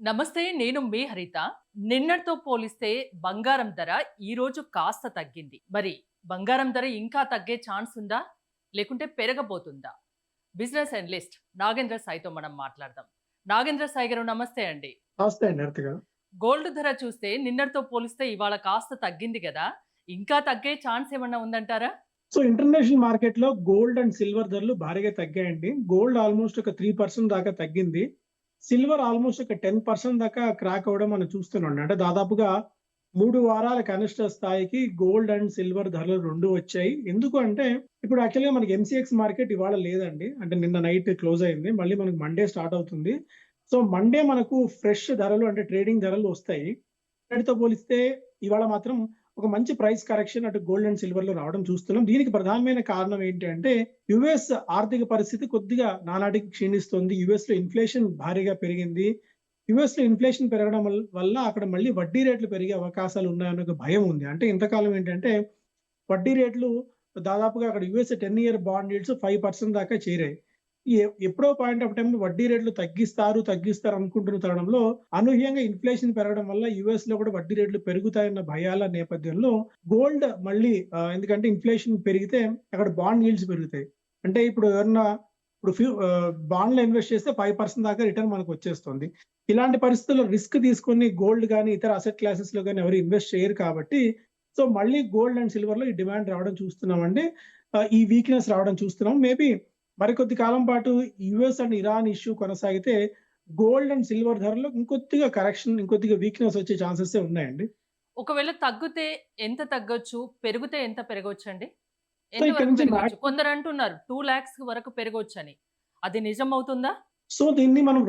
నమస్తే. నేను మీ హరిత. నిన్నటితో పోలిస్తే బంగారం ధర ఈరోజు కాస్త తగ్గింది. మరి బంగారం ధర ఇంకా తగ్గే ఛాన్స్ ఉందా? లేకుంటే పెరగబోతుందా? బిజినెస్ అనలిస్ట్ నాగేంద్ర సాయితో మనం మాట్లాడదాం. నాగేంద్ర సాయి గారు నమస్తే అండి. నమస్తే అండి హారిత గారు. గోల్డ్ ధర చూస్తే నిన్నటితో పోలిస్తే ఇవాళ కాస్త తగ్గింది గదా! ఇంకా తగ్గే ఛాన్స్ ఏమన్నా ఉందంటారా? సో ఇంటర్నేషనల్ మార్కెట్‌లో గోల్డ్ అండ్ సిల్వర్ ధరలు భారీగా తగ్గాయండి. గోల్డ్ ఆల్‌మోస్ట్ ఒక 3% దాకా తగ్గింది. సిల్వర్ ఆల్‌మోస్ట్ ఒక 10% దాకా క్రాక్ అవ్వడం మనం చూస్తున్నాం. అంటే దాదాపుగా 3 వారాల కనిష్ట స్థాయికి గోల్డ్ అండ్ సిల్వర్ ధరలు 2 వచ్చాయి. ఎందుకు అంటే ఇప్పుడు యాక్చువల్‌గా మనకి ఎంసీఎక్స్ మార్కెట్ ఇవాళ లేదండి. అంటే నిన్న నైట్ క్లోజ్ అయింది. మళ్ళీ మనకు మండే స్టార్ట్ అవుతుంది. సో మండే మనకు ఫ్రెష్ ధరలు అంటే ట్రేడింగ్ ధరలు వస్తాయి. నిన్నటితో పోలిస్తే ఇవాళ మాత్రం ఒక మంచి ప్రైస్ కరెక్షన్ అటు గోల్డ్ అండ్ సిల్వర్‌లో రావడం చూస్తున్నాం. దీనికి ప్రధానమైన కారణం ఏంటి అంటే, యూఎస్ ఆర్థిక పరిస్థితి కొద్దిగా నానాటికి క్షీణిస్తుంది. యూఎస్‌లో ఇన్ఫ్లేషన్ భారీగా పెరిగింది. యూఎస్‌లో ఇన్ఫ్లేషన్ పెరగడం వల్ల అక్కడ మళ్ళీ వడ్డీ రేట్లు పెరిగే అవకాశాలు ఉన్నాయన్న ఒక భయం ఉంది. అంటే ఇంతకాలం ఏంటంటే, వడ్డీ రేట్లు దాదాపుగా అక్కడ యూఎస్ 10 ఇయర్ బాండ్ యీల్డ్స్ 5% దాకా చేరాయి. ఎప్పుడో పాయింట్ ఆఫ్ టైమ్‌లో వడ్డీ రేట్లు తగ్గిస్తారు అనుకుంటున్న తరుణంలో అనూహ్యంగా ఇన్ఫ్లేషన్ పెరగడం వల్ల యూఎస్‌లో కూడా వడ్డీ రేట్లు పెరుగుతాయన్న భయాల నేపథ్యంలో గోల్డ్ మళ్ళీ ఎందుకంటే ఇన్ఫ్లేషన్ పెరిగితే అక్కడ బాండ్ యీల్డ్స్ పెరుగుతాయి. అంటే ఇప్పుడు ఎవరన్నా బాండ్‌లో ఇన్వెస్ట్ చేస్తే 5% దాకా రిటర్న్ మనకొచ్చేస్తుంది. ఇలాంటి పరిస్థితుల్లో రిస్క్ తీసుకొని గోల్డ్ గాని, ఇతర అసెట్ క్లాసెస్‌లో గాని ఎవరు ఇన్వెస్ట్ చేయరు కాబట్టి సో మళ్ళీ గోల్డ్ అండ్ సిల్వర్‌లో ఈ డిమాండ్ రావడం చూస్తున్నామండి. ఈ వీక్‌నెస్ రావడం చూస్తున్నాం. మేబీ మరికొద్ది కాలం పాటు యూఎస్ అండ్ ఇరాన్ ఇష్యూ కొనసాగితే గోల్డ్ అండ్ సిల్వర్ ధరలో ఇంకొద్దిగా కరెక్షన్, ఇంకొద్దిగా వీక్‌నెస్ వచ్చే ఛాన్సెసే ఉన్నాయండి. ఒకవేళ తగ్గితే ఎంత తగ్గొచ్చు? పెరిగితే ఎంత పెరగొచ్చండి? సో ఎంత ఇక్కడ వరకు నుంచి పెరగొచ్చు? కొందరంటున్నారు 2,00,000 వరకు పెరగొచ్చని. అది నిజమవుతుందా? సో దీన్ని మనం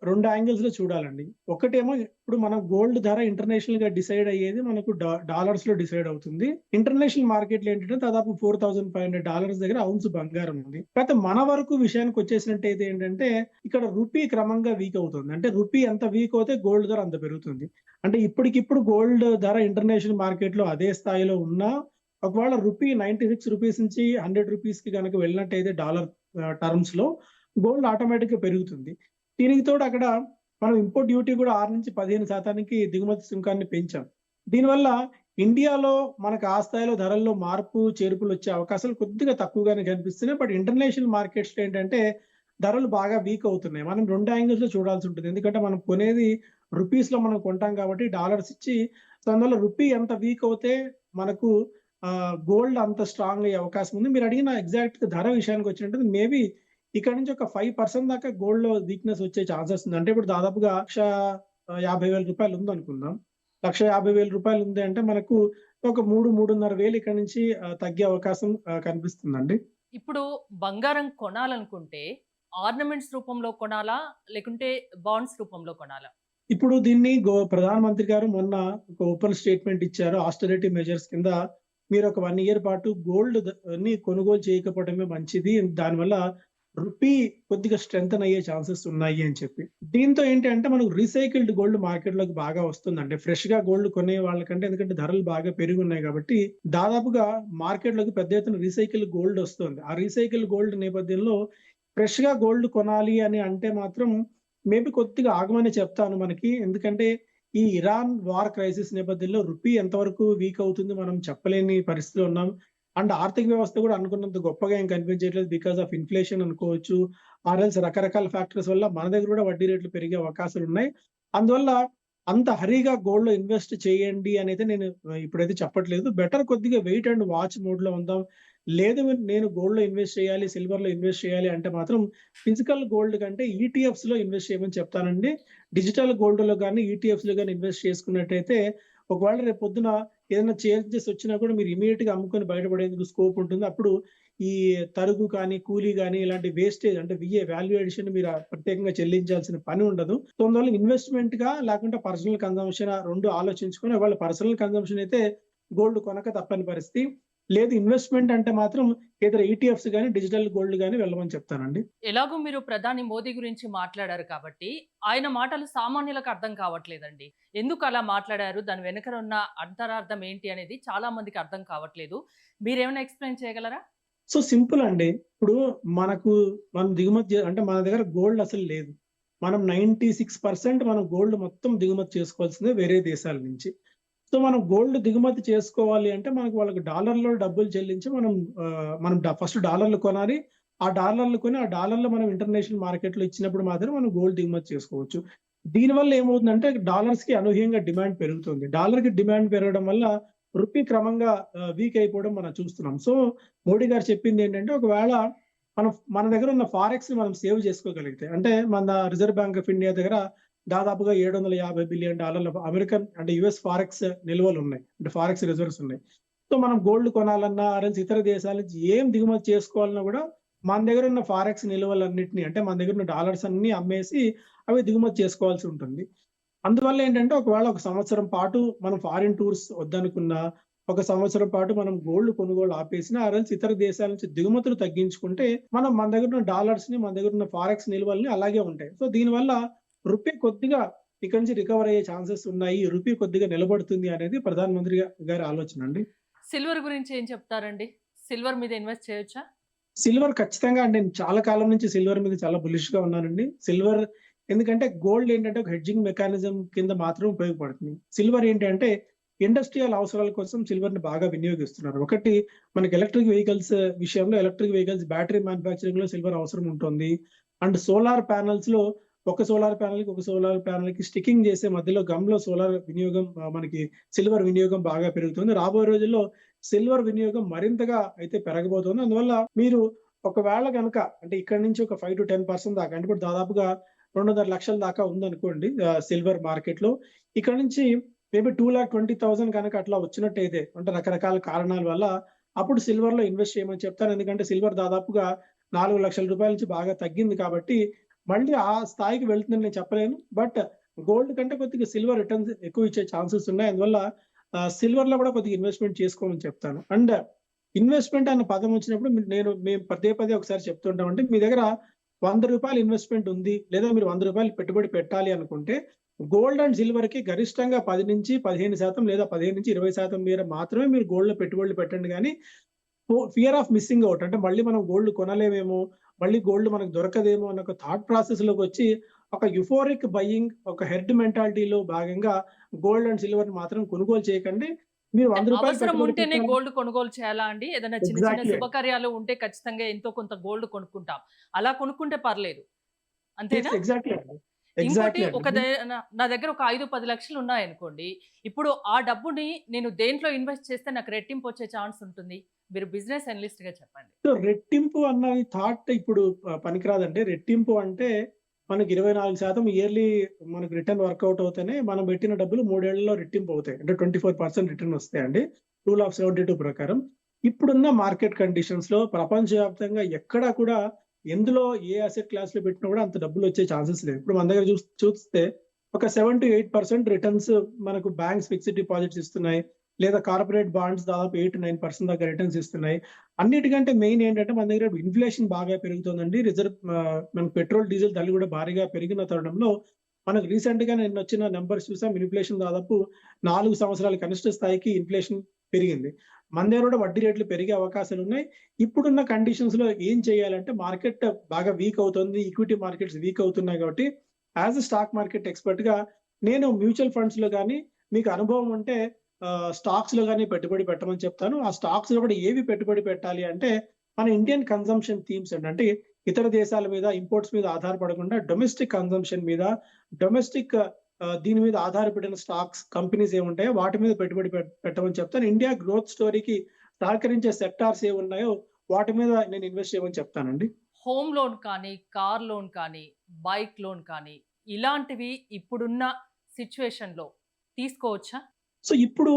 2 యాంగిల్స్‌లో చూడాలండి. ఒకటేమో ఇప్పుడు మనం గోల్డ్ ధర ఇంటర్నేషనల్‌గా డిసైడ్ అయ్యేది మనకు డాలర్స్‌లో డిసైడ్ అవుతుంది. ఇంటర్నేషనల్ మార్కెట్‌లో ఏంటంటే దాదాపు $4,500 దగ్గర ఔన్స్ బంగారం ఉంది. కాకపోతే మన వరకు విషయానికొచ్చేసినట్టయితే ఏంటంటే ఇక్కడ రూపీ క్రమంగా వీక్ అవుతుంది. అంటే రూపీ ఎంత వీక్ అవుతే గోల్డ్ ధర అంత పెరుగుతుంది. అంటే ఇప్పటికిప్పుడు గోల్డ్ ధర ఇంటర్నేషనల్ మార్కెట్‌లో అదే స్థాయిలో ఉన్నా ఒకవేళ రూపీ 96 రూపీస్ నుంచి 100 రూపీస్‌కి గనక వెళ్ళినట్టయితే డాలర్ టర్మ్స్‌లో గోల్డ్ ఆటోమేటిక్‌గా పెరుగుతుంది. దీనికి తోడు అక్కడ మనం ఇంపోర్ట్ డ్యూటీ కూడా 6-15% దిగుమతి సుంకాన్ని పెంచాం. దీనివల్ల ఇండియాలో మనకు ఆ స్థాయిలో ధరల్లో మార్పు, చేర్పులొచ్చే అవకాశాలు కొద్దిగా తక్కువగానే కనిపిస్తున్నాయి. బట్ ఇంటర్నేషనల్ మార్కెట్స్‌లో ఏంటంటే ధరలు బాగా వీక్ అవుతున్నాయి. మనం 2 యాంగిల్స్‌లో చూడాల్సుంటుంది. ఎందుకంటే మనం కొనేది రూపీస్‌లో మనం కొంటాం కాబట్టి డాలర్స్ ఇచ్చి సో అందువల్ల రూపీ ఎంత వీక్ అవుతే మనకు గోల్డ్ అంత స్ట్రాంగ్ అయ్యే అవకాశం ఉంది. మీరు అడిగిన ఎగ్జాక్ట్ ధర విషయానికొచ్చినట్టయితే మేబీ ఇక్కడ నుంచి ఒక 5% దాకా గోల్డ్‌లో వీక్‌నెస్ వచ్చే ఛాన్సెస్ ఉంది. అంటే ఇప్పుడు దాదాపుగా రూ. 1,50,000 ఉందనుకుందాం. రూ. 1,50,000 ఉంది అంటే మనకు ఒక 3,500 ఇక్కడ నుంచి తగ్గే అవకాశం కనిపిస్తుందండి. ఇప్పుడు బంగారం కొనాలనుకుంటే ఆర్నమెంట్స్ రూపంలో కొనాలా? లేకుంటే బాండ్స్ రూపంలో కొనాలా? ఇప్పుడు దీన్ని ప్రధానమంత్రి గారు మొన్న ఒక ఓపెన్ స్టేట్మెంట్ ఇచ్చారు. ఆస్టెరిటీ మెజర్స్ కింద మీరు ఒక 1 ఇయర్ పాటు గోల్డ్‌ని కొనుగోలు చేయకపోవడమే మంచిది. దానివల్ల రూపీ కొద్దిగా స్ట్రెంథెన్ అయ్యే ఛాన్సెస్ ఉన్నాయి అని చెప్పి. దీంతో ఏంటి అంటే మనకు రీసైకిల్డ్ గోల్డ్ మార్కెట్‌లోకి బాగా వస్తుందండి. ఫ్రెష్‌గా గోల్డ్ కొనే వాళ్ళకంటే ఎందుకంటే ధరలు బాగా పెరిగున్నాయి కాబట్టి దాదాపుగా మార్కెట్‌లోకి పెద్ద ఎత్తున రీసైకిల్ గోల్డ్ వస్తుంది. ఆ రీసైకిల్ గోల్డ్ నేపథ్యంలో ఫ్రెష్‌గా గోల్డ్ కొనాలి అని అంటే మాత్రం మేబీ కొద్దిగా ఆగమనే చెప్తాను మనకి. ఎందుకంటే ఈ ఇరాన్ వార్ క్రైసిస్ నేపథ్యంలో రూపీ ఎంతవరకు వీక్ అవుతుంది మనం చెప్పలేని పరిస్థితిలో ఉన్నాం. అండ్ ఆర్థిక వ్యవస్థ కూడా అనుకున్నంత గొప్పగా ఏం కనిపించట్లేదు. బికాస్ ఆఫ్ ఇన్‌ఫ్లేషన్ అనుకోవచ్చు. ఆర్ ఎల్స్ రకరకాల ఫ్యాక్టర్స్ వల్ల మన దగ్గర కూడా వడ్డీ రేట్లు పెరిగే అవకాశాలున్నాయి. అందువల్ల అంత హరీగా గోల్డ్‌లో ఇన్వెస్ట్ చేయండి అనైతే నేను ఇప్పుడైతే చెప్పట్లేదు. బెటర్ కొద్దిగా వెయిట్ అండ్ వాచ్ మోడ్‌లో ఉందాం. లేదు నేను గోల్డ్‌లో ఇన్వెస్ట్ చేయాలి, సిల్వర్‌లో ఇన్వెస్ట్ చేయాలి అంటే మాత్రం ఫిజికల్ గోల్డ్ కంటే ఈటీఎఫ్స్‌లో ఇన్వెస్ట్ చేయమని చెప్తానండి. డిజిటల్ గోల్డ్‌లో గాని, ఈటీఎఫ్స్‌లో గాని ఇన్వెస్ట్ చేసుకున్నట్టయితే ఒకవేళ రేపొద్దున ఏదైనా చేంజెస్ వచ్చినా కూడా మీరు ఇమ్మీడియేట్‌గా అమ్ముకొని బయటపడేందుకు స్కోప్ ఉంటుంది. అప్పుడు ఈ తరుగు కానీ, కూలీ గాని ఇలాంటి వేస్టేజ్ అంటే వాల్యూ అడిషన్ మీరు ప్రత్యేకంగా చెల్లించాల్సిన పని ఉండదు. సో, అందువల్ల ఇన్వెస్ట్‌మెంట్‌గా లేకుంటే పర్సనల్ కన్జంప్షన్ 2 ఆలోచించుకొని ఒకవేళ పర్సనల్ కన్జంప్షన్ అయితే గోల్డ్ కొనక తప్పని పరిస్థితి. లేదు ఇన్వెస్ట్‌మెంట్ అంటే మాత్రం ఏదైనా ఈటీఎఫ్స్ గాని, డిజిటల్ గోల్డ్ గాని వెళ్ళమని చెప్తానండి. ఎలాగో మీరు ప్రధాని మోదీ గురించి మాట్లాడారు కాబట్టి, ఆయన మాటలు సామాన్యులకు అర్థం కావట్లేదండి. ఎందుకు అలా మాట్లాడారు? దాని వెనకన ఉన్న అంతరార్థం ఏంటి అనేది చాలా మందికి అర్థం కావట్లేదు. మీరేమైనా ఎక్స్‌ప్లెయిన్ చేయగలరా? సో, సింపుల్ అండి. ఇప్పుడు మనకు మనం దిగుమతి అంటే మన దగ్గర గోల్డ్ అసలు లేదు. మనం 96% మనం గోల్డ్ మొత్తం దిగుమతి చేసుకోవాల్సిందే వేరే దేశాల నుంచి. సో మనం గోల్డ్ దిగుమతి చేసుకోవాలి అంటే మనకు వాళ్ళకి డాలర్‌లో డబ్బులు చెల్లించి మనం ఫస్ట్ డాలర్‌లు కొనాలి. ఆ డాలర్‌లు కొని ఆ డాలర్‌లు మనం ఇంటర్నేషనల్ మార్కెట్‌లో ఇచ్చినప్పుడు మాత్రమే మనం గోల్డ్ దిగుమతి చేసుకోవచ్చు. దీనివల్ల ఏమవుతుందంటే డాలర్స్‌కి అనూహ్యంగా డిమాండ్ పెరుగుతుంది. డాలర్‌కి డిమాండ్ పెరగడం వల్ల రూపీ క్రమంగా వీక్ అయిపోవడం మనం చూస్తున్నాం. సో మోడీ గారు చెప్పిందేంటంటే ఒకవేళ మన దగ్గర ఉన్న ఫారెక్స్‌ని మనం సేవ్ చేసుకోగలిగితే అంటే మన రిజర్వ్ బ్యాంక్ ఆఫ్ ఇండియా దగ్గర దాదాపుగా $750 బిలియన్ అమెరికన్ అంటే యూఎస్ ఫారెక్స్ నిల్వలున్నాయి. అంటే ఫారెక్స్ రిజర్వ్స్ ఉన్నాయి. సో మనం గోల్డ్ కొనాలన్నా ఇతర దేశాల నుంచి ఏం దిగుమతి చేసుకోవాలన్నా కూడా మన దగ్గర ఉన్న ఫారెక్స్ నిల్వలన్నిటిని అంటే మన దగ్గర ఉన్న డాలర్స్ అన్నీ అమ్మేసి అవి దిగుమతి చేసుకోవాల్సి ఉంటుంది. అందువల్ల ఏంటంటే ఒకవేళ ఒక సంవత్సరం పాటు మనం ఫారిన్ టూర్స్ వద్దనుకున్నా, ఒక సంవత్సరం పాటు మనం గోల్డ్ కొనుగోలు ఆపేసినా ఇతర దేశాల నుంచి దిగుమతులు తగ్గించుకుంటే మన దగ్గర ఉన్న డాలర్స్‌ని, మన దగ్గర ఉన్న ఫారెక్స్ నిల్వల్ని అలాగే ఉంటాయి. సో దీనివల్ల రూపీ కొద్దిగా ఇక్కడి నుంచి రికవర్ అయ్యే ఛాన్సెస్ ఉన్నాయి. రూపీ కొద్దిగా నిలబడుతుంది అనేది ప్రధానమంత్రి గారి ఆలోచన అండి. సిల్వర్ గురించి ఏం చెప్తారండి? సిల్వర్ మీద ఇన్వెస్ట్ చేయొచ్చా? సిల్వర్ ఖచ్చితంగా అండి. నేను చాలా కాలం నుంచి సిల్వర్ మీద చాలా బులిష్‌గా ఉన్నానండి. సిల్వర్ ఎందుకంటే గోల్డ్ ఏంటంటే ఒక హెడ్జింగ్ మెకానిజం కింద మాత్రం ఉపయోగపడుతుంది. సిల్వర్ ఏంటంటే ఇండస్ట్రియల్ అవసరాల కోసం సిల్వర్‌ని బాగా వినియోగిస్తున్నారు. ఒకటి మనకి ఎలక్ట్రిక్ వెహికల్స్ విషయంలో ఎలక్ట్రిక్ వెహికల్స్ బ్యాటరీ మ్యానుఫ్యాక్చరింగ్‌లో సిల్వర్ అవసరం ఉంటుంది. అండ్ సోలార్ ప్యానెల్స్‌లో ఒక సోలార్ ప్యానెల్‌కి, ఒక సోలార్ ప్యానెల్‌కి స్టికింగ్ చేసే మధ్యలో గమ్‌లో సోలార్ వినియోగం మనకి సిల్వర్ వినియోగం బాగా పెరుగుతుంది. రాబోయే రోజుల్లో సిల్వర్ వినియోగం మరింతగా అయితే పెరగబోతుంది. అందువల్ల మీరు ఒకవేళ గనక అంటే ఇక్కడి నుంచి ఒక 5-10% దాకా అంటే ఇప్పుడు దాదాపుగా 2.5 లక్షల దాకా ఉందనుకోండి సిల్వర్ మార్కెట్‌లో. ఇక్కడ నుంచి మేబీ 2,20,000 గనక అట్లా వచ్చినట్టయితే అంటే రకరకాల కారణాల వల్ల అప్పుడు సిల్వర్‌లో ఇన్వెస్ట్ చేయమని చెప్తాను. ఎందుకంటే సిల్వర్ దాదాపుగా ₹4,00,000 నుంచి బాగా తగ్గింది కాబట్టి మళ్ళీ ఆ స్థాయికి వెళ్తుందని నేను చెప్పలేను. బట్ గోల్డ్ కంటే కొద్దిగా సిల్వర్ రిటర్న్స్ ఎక్కువ ఇచ్చే ఛాన్సెస్ ఉన్నాయి. అందువల్ల సిల్వర్‌లో కూడా కొద్దిగా ఇన్వెస్ట్‌మెంట్ చేసుకోమని చెప్తాను. అండ్ ఇన్వెస్ట్‌మెంట్ అన్న పదం వచ్చినప్పుడు మేము పదే పదే ఒకసారి చెప్తుంటామంటే మీ దగ్గర ₹100 ఇన్వెస్ట్‌మెంట్ ఉంది. లేదా మీరు ₹100 పెట్టుబడి పెట్టాలి అనుకుంటే గోల్డ్ అండ్ సిల్వర్‌కి గరిష్టంగా 10-15% లేదా 15-20% మేర మాత్రమే మీరు గోల్డ్‌లో పెట్టుబడులు పెట్టండి గానీ ఫియర్ ఆఫ్ మిస్సింగ్ ఔట్ అంటే మళ్ళీ మనం గోల్డ్ కొనలేమేమో, మళ్ళీ గోల్డ్ మనకు దొరకదేమో అన్న ఒక థాట్ ప్రాసెస్‌లోకొచ్చి ఒక యుఫోరిక్ బయింగ్, ఒక హెర్డ్ మెంటాలిటీలో భాగంగా గోల్డ్ అండ్ సిల్వర్‌ని మాత్రం కొనుగోలు చేయకండి. మీరు ₹100 అవసరం పెట్టుబడి ఉంటేనే పెట్టాలి. గోల్డ్ కొనుగోలు చేయాలా అండి? ఏదైనా చిన్న చిన్న ఎగ్జాక్ట్‌లీ. శుభకార్యాలు ఉంటే ఖచ్చితంగా ఎంతో కొంత గోల్డ్ కొనుక్కుంటాం. అలా కొనుక్కుంటే పర్లేదు. అంతేనా? ఎగ్జాక్ట్‌లీ అండి. ఇంకోటి ఎగ్జాక్ట్‌లీ ఒక అండి. నా దగ్గర ఒక 5-10 లక్షలు ఉన్నాయనుకోండి. ఇప్పుడు ఆ డబ్బుని నేను దేంట్లో ఇన్వెస్ట్ చేస్తే నాకు రెట్టింపు వచ్చే ఛాన్స్ ఉంటుంది? మీరు బిజినెస్ అనలిస్ట్‌గా చెప్పండి. సో, రెట్టింపు అన్నది థాట్ ఇప్పుడు పనికిరాదండి. రెట్టింపు అంటే మనకి 24% ఇయర్‌లీ మనకు రిటర్న్ వర్కౌట్ అవుతేనే మనం పెట్టిన డబ్బులు 3 ఏళ్లలో రెట్టింపు అవుతాయి. అంటే 24% రిటర్న్ వస్తాయండి. రూల్ ఆఫ్ 72 ప్రకారం. ఇప్పుడున్న మార్కెట్ కండిషన్స్‌లో ప్రపంచవ్యాప్తంగా ఎక్కడా కూడా ఎందులో ఏ అసెట్ క్లాస్‌లో పెట్టినా కూడా అంత డబ్బులొచ్చే ఛాన్సెస్ లేవు. ఇప్పుడు మన దగ్గర చూస్తే ఒక 7-8% రిటర్న్స్ మనకు బ్యాంక్స్ ఫిక్స్డ్ డిపాజిట్స్ ఇస్తున్నాయి. లేదా కార్పొరేట్ బాండ్స్ దాదాపు 8-9% దాకా రిటర్న్స్ ఇస్తున్నాయి. అన్నిటికంటే మెయిన్ ఏంటంటే మన దగ్గర ఇన్‌ఫ్లేషన్ బాగా పెరుగుతుందండి. మనకు పెట్రోల్, డీజిల్ ధరలు కూడా భారీగా పెరిగిన తరుణంలో మనకు రీసెంట్‌గా నిన్నొచ్చిన నంబర్స్ చూసాం. ఇన్‌ఫ్లేషన్ దాదాపు 4 సంవత్సరాల కనిష్ట స్థాయికి ఇన్‌ఫ్లేషన్ పెరిగింది. మన దగ్గర కూడా వడ్డీ రేట్లు పెరిగే అవకాశాలున్నాయి. ఇప్పుడున్న కండిషన్స్‌లో ఏం చేయాలంటే మార్కెట్ బాగా వీక్ అవుతుంది. ఈక్విటీ మార్కెట్స్ వీక్ అవుతున్నాయి కాబట్టి యాస్ ఎ స్టాక్ మార్కెట్ ఎక్స్‌పర్ట్‌గా నేను మ్యూచువల్ ఫండ్స్‌లో గాని మీకు అనుభవం ఉంటే స్టాక్స్‌లో గాని పెట్టుబడి పెట్టమని చెప్తాను. ఆ స్టాక్స్‌లో కూడా ఏవి పెట్టుబడి పెట్టాలి అంటే మన ఇండియన్ కన్జంప్షన్ థీమ్స్ అండి. అంటే ఇతర దేశాల మీద ఇంపోర్ట్స్ మీద ఆధారపడకుండా డొమెస్టిక్ కన్జంప్షన్ మీద డొమెస్టిక్ దీని మీద ఆధారపడిన స్టాక్స్ కంపెనీస్ ఏముంటాయో వాటి మీద పెట్టుబడి పెట్టమని చెప్తాను. ఇండియా గ్రోత్ స్టోరీకి సహకరించే సెక్టార్స్ ఏవున్నాయో వాటి మీద నేను ఇన్వెస్ట్ చేయమని చెప్తానండి. హోమ్ లోన్ కానీ, కార్ లోన్ కానీ, బైక్ లోన్ కానీ ఇలాంటివి ఇప్పుడున్న సిట్యుయేషన్‌లో తీసుకోవచ్చా? సో, ఇప్పుడు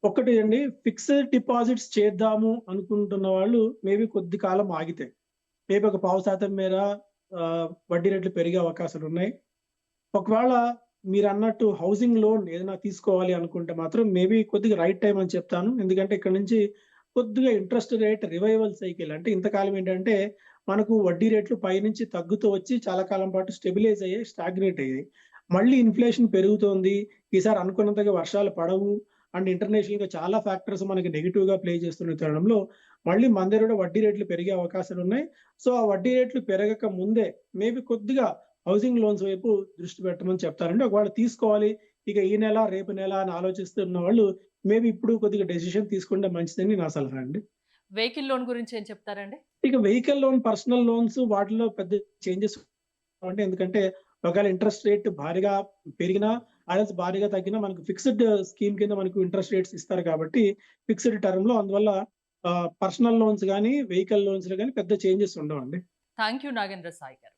ఒకటి అండి ఫిక్స్డ్ డిపాజిట్స్ చేద్దాము అనుకుంటున్న వాళ్ళు మేబీ కొద్ది కాలం ఆగితే, మేబీ ఒక పావు శాతం మేర వడ్డీ రేట్లు పెరిగే అవకాశాలున్నాయి. ఒకవేళ మీరన్నట్టు హౌసింగ్ లోన్ ఏదైనా తీసుకోవాలి అనుకుంటే మాత్రం మేబీ కొద్దిగా రైట్ టైమ్ అని చెప్తాను. ఎందుకంటే ఇక్కడ నుంచి కొద్దిగా ఇంట్రెస్ట్ రేట్ రివైవల్ సైకిల్ అంటే ఇంతకాలం ఏంటంటే మనకు వడ్డీ రేట్లు పైనుంచి తగ్గుతూ వచ్చి చాలా కాలం పాటు స్టెబిలైజ్ అయ్యాయి, స్టాగ్నేట్ అయ్యాయి. మళ్ళీ ఇన్‌ఫ్లేషన్ పెరుగుతోంది. ఈసారి అనుకున్నంతగా వర్షాలు పడవు. అండ్ ఇంటర్నేషనల్‌గా చాలా ఫ్యాక్టర్స్ మనకి నెగెటివ్‌గా ప్లే చేస్తున్న తరుణంలో మళ్ళీ మన దగ్గర కూడా వడ్డీ రేట్లు పెరిగే అవకాశాలున్నాయి. సో, ఆ వడ్డీ రేట్లు పెరగక ముందే మేబీ కొద్దిగా హౌసింగ్ లోన్స్ వైపు దృష్టి పెట్టమని చెప్తారండి. ఒకవేళ తీసుకోవాలి ఇక ఈ నెల, రేపు నెల అని ఆలోచిస్తున్న వాళ్ళు మేబీ ఇప్పుడు కొద్దిగా డెసిషన్ తీసుకుంటే మంచిదని నా సలహా అండి. వెహికల్ లోన్ గురించి ఏం చెప్తారండి? ఇక వెహికల్ లోన్, పర్సనల్ లోన్స్ వాటిలో పెద్ద చేంజెస్ అంటే ఎందుకంటే ఒకవేళ ఇంట్రెస్ట్ రేట్ భారీగా పెరిగినా, ఆర్ఎల్స్ భారీగా తగ్గినా మనకు ఫిక్స్డ్ స్కీమ్ కింద మనకు ఇంట్రెస్ట్ రేట్స్ ఇస్తారు కాబట్టి ఫిక్స్డ్ టర్మ్‌లో అందువల్ల పర్సనల్ లోన్స్ గాని, వెహికల్ లోన్స్‌లో గాని పెద్ద చేంజెస్ ఉండవండి. థ్యాంక్ యూ నాగేంద్ర సాయి గారు.